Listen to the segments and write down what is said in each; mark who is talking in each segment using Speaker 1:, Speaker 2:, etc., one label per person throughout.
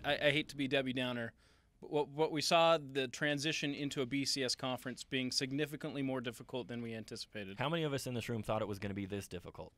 Speaker 1: I hate to be Debbie Downer, but what we saw, the transition into a BCS conference being significantly more difficult than we anticipated.
Speaker 2: How many of us in this room thought it was going to be this difficult?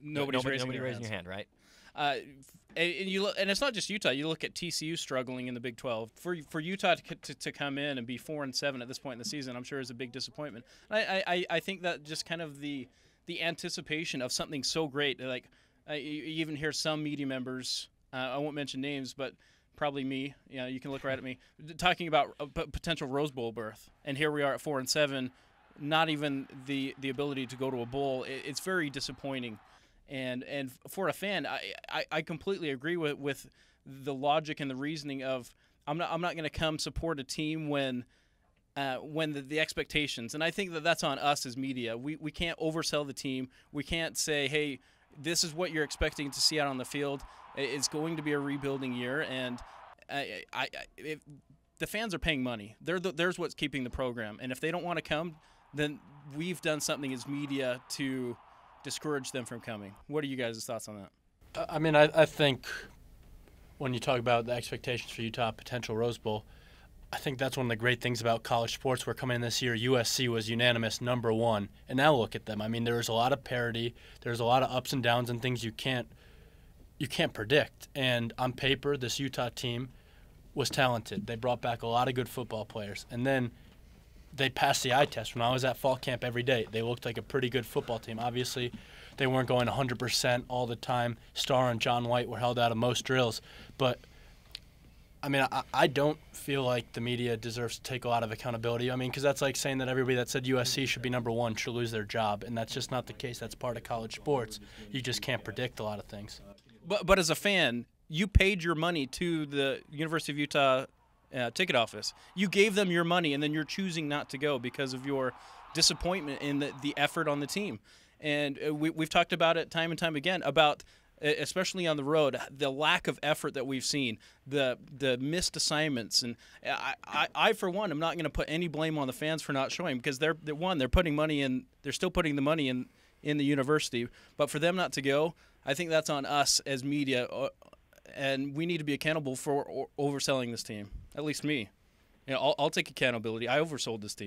Speaker 1: Nobody raising
Speaker 2: your hand, right?
Speaker 1: And it's not just Utah. You look at TCU struggling in the Big 12. For Utah to come in and be 4-7 at this point in the season, I'm sure is a big disappointment. I think that just kind of the anticipation of something so great. Like you even hear some media members, I won't mention names, but probably me. You can look right at me talking about a potential Rose Bowl berth, and here we are at 4-7, not even the ability to go to a bowl. It's very disappointing. And for a fan, I completely agree with the logic and the reasoning of I'm not going to come support a team when the expectations, and I think that's on us as media. We can't oversell the team. We can't say, hey, this is what you're expecting to see out on the field. It's going to be a rebuilding year, and the fans are paying money. There's what's keeping the program, and if they don't want to come, then we've done something as media to discourage them from coming. What are you guys' thoughts on that?
Speaker 3: I mean, I think when you talk about the expectations for Utah potential Rose Bowl, I think that's one of the great things about college sports. We're coming in this year, USC was unanimous #1, and now look at them. I mean, there's a lot of parity. There's a lot of ups and downs and things you can't predict. And on paper, this Utah team was talented. They brought back a lot of good football players, and then they passed the eye test. When I was at fall camp every day, they looked like a pretty good football team. Obviously, they weren't going 100% all the time. Starr and John White were held out of most drills. But, I mean, I don't feel like the media deserves to take a lot of accountability. I mean, because that's like saying that everybody that said USC should be #1 should lose their job, and that's just not the case. That's part of college sports. You just can't predict a lot of things.
Speaker 1: But as a fan, you paid your money to the University of Utah ticket office. You gave them your money, and then you're choosing not to go because of your disappointment in the effort on the team. And we've talked about it time and time again about, especially on the road, the lack of effort that we've seen, the missed assignments. And I for one, am not going to put any blame on the fans for not showing, because they're putting money in. They're still putting the money in the university. But for them not to go, I think that's on us as media. And we need to be accountable for overselling this team. At least me. I'll take accountability. I oversold this team.